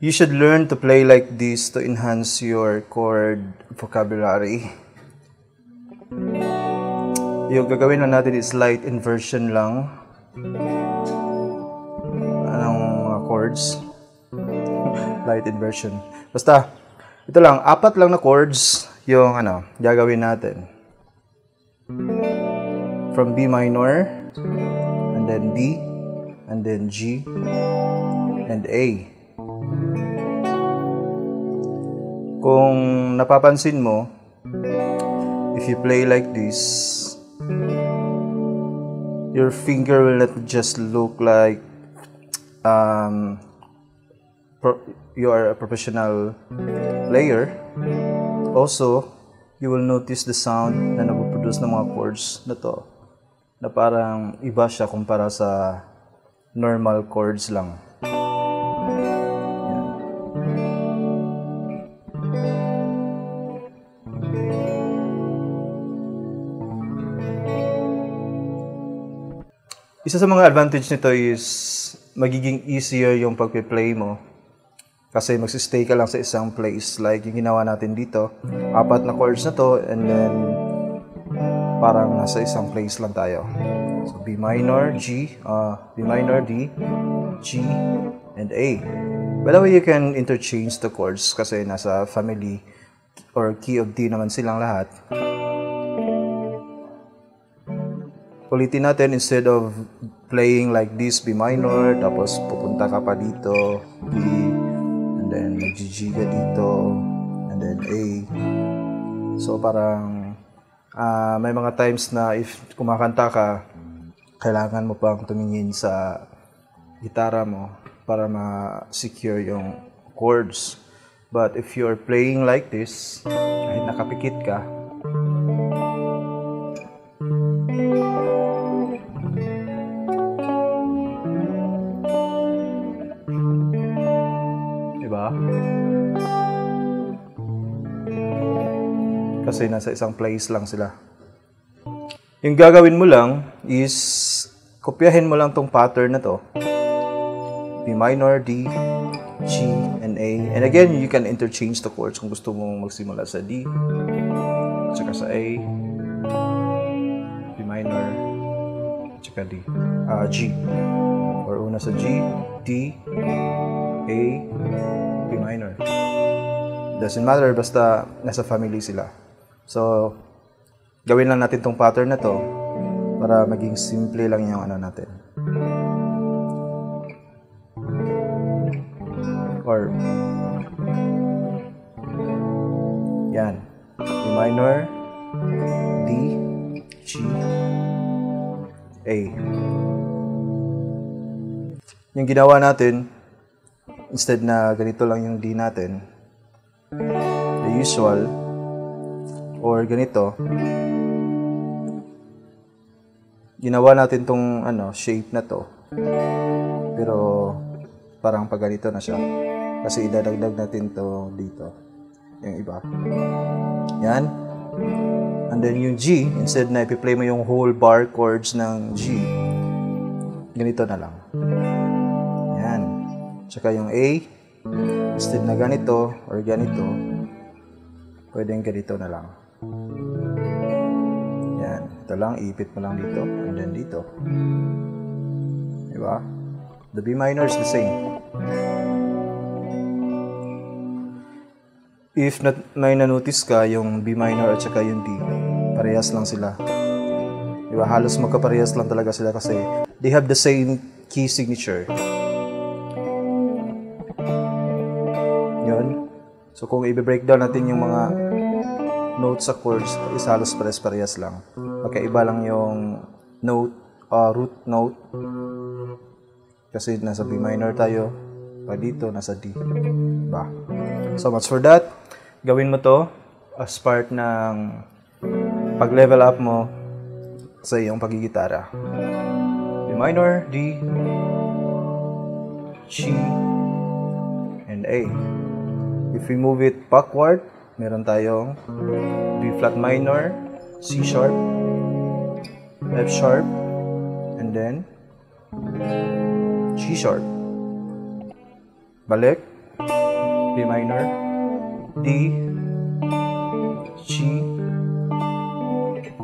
You should learn to play like this to enhance your chord vocabulary. Yung gagawin lang natin is light inversion lang. Anong mga chords? Light inversion. Basta, ito lang, 4 lang na chords yung gagawin natin. From B minor, and then D, and then G, and A. Kung napapansin mo, if you play like this, your finger will not just look like you are a professional player. Also, you will notice the sound na napoproduce ng mga chords na to, na parang iba siya kumpara sa normal chords lang. Isa sa mga advantage nito is magiging easier yung pagpe-play mo kasi magsistay ka lang sa isang place. Like yung ginawa natin dito, 4 na chords na to, and then parang nasa isang place lang tayo. So B minor, G, B minor, D, G, and A. By the way, you can interchange the chords kasi nasa family or key of D naman silang lahat. Ulitin natin, instead of playing like this, B minor, tapos pupunta ka pa dito, B, and then mag-G ka dito, and then A. So parang may mga times na if kumakanta ka, kailangan mo pang tumingin sa gitara mo para ma-secure yung chords. But if you're playing like this, kahit nakapikit ka, kasi nasa isang place lang sila. Yung gagawin mo lang is kopyahin mo lang tong pattern na to. B minor, D, G, and A. And again, you can interchange the chords kung gusto mong magsimula sa D, tsaka sa A, B minor, tsaka D, G. Or una sa G, D, A, B minor. Doesn't matter, basta nasa family sila. So, gawin lang natin tong pattern na to para maging simple lang yung natin. Or, yan. B minor, D, G, A. Yung ginawa natin, instead na ganito lang yung D natin, the usual, or ganito, ginawa natin tong shape na to, pero parang pag ganito na siya kasi idadagdag natin to dito yung iba, yan. And then yung G, instead na ipi-play mo yung whole bar chords ng G, ganito na lang, yan. Tsaka yung A, instead na ganito or ganito, pwedeng ganito na lang. Yan. Ito lang, iipit mo lang dito and then dito. Diba? The B minor is the same. If may na-notice ka, yung B minor at saka yung D, parehas lang sila. Diba? Halos magkaparehas lang talaga sila kasi they have the same key signature. Yun. So kung i-breakdown natin yung mga notes sa chords, is halos parehas lang. Magkaiba lang yung note, root note. Kasi nasa B minor tayo, pa dito, nasa D. Diba? So much for that. Gawin mo to as part ng pag-level up mo sa iyong pagigitara. B minor, D, G, and A. If we move it backward, meron tayong B flat minor, C sharp, F sharp, and then G sharp. Balik. B minor, D, G,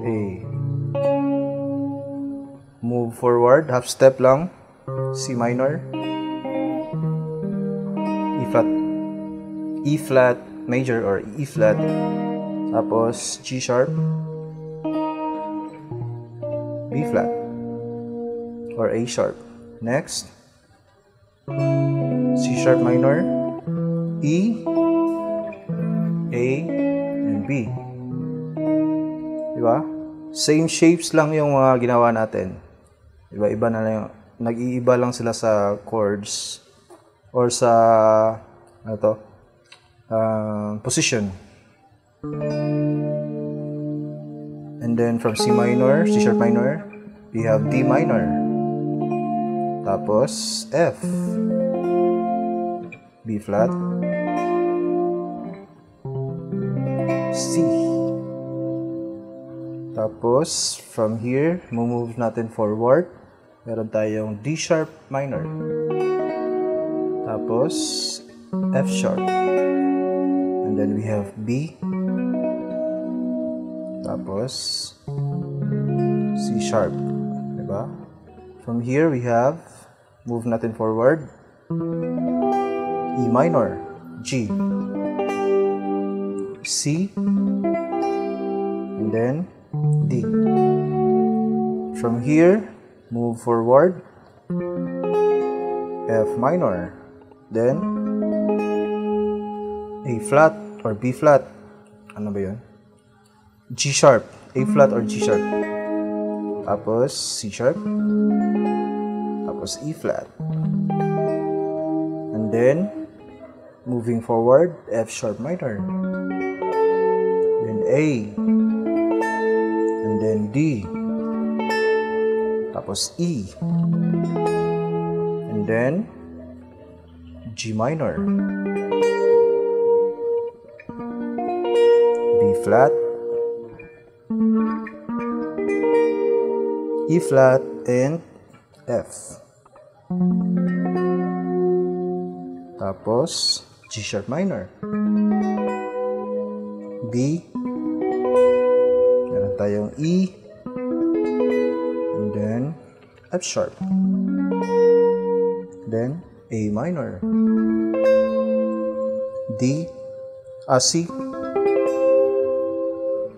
A. Move forward, half step lang, C minor, E flat major or E flat, tapos G sharp, B flat, or A sharp. Next, C sharp minor, E, A, and B. Diba? Same shapes lang yung mga ginawa natin. Iba-iba na lang, nag-iiba lang sila sa chords or sa position. And then from C minor, C sharp minor, we have D minor. Tapos F, B flat, C. Tapos from here, move natin forward. Meron tayong D sharp minor. Tapos F sharp. And then we have B. Tapos C sharp. Diba? From here, we have, move natin forward, E minor, G, C, and then D. From here, move forward, F minor, then A flat or B flat. Ano ba yun? G sharp, A flat or G sharp. Tapos C sharp. Tapos E flat. And then, moving forward, F sharp minor. Then A. And then D. Tapos E. And then, G minor. B flat. E flat and F. Tapos G sharp minor. B. Meron tayong E. And then F sharp. Then A minor. D. C.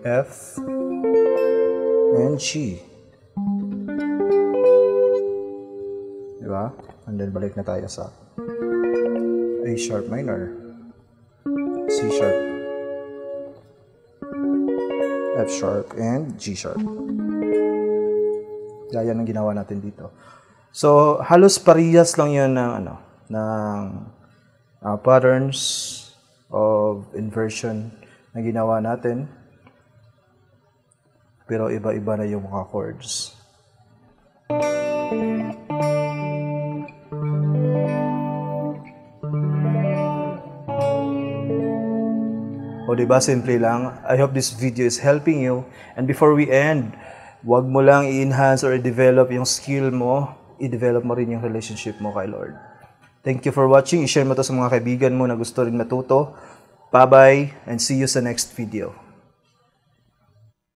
F. And G. Diba? And then balik na tayo sa A sharp minor, C sharp, F sharp, and G sharp. Gaya ng ginawa natin dito. So, halos parehas lang yun ng, patterns of inversion na ginawa natin. Pero iba-iba na yung mga chords. O diba, simple lang. I hope this video is helping you. And before we end, wag mo lang i-enhance or i-develop yung skill mo, i-develop mo rin yung relationship mo kay Lord. Thank you for watching. I-share mo to sa mga kaibigan mo na gusto rin matuto. Bye-bye and see you sa next video.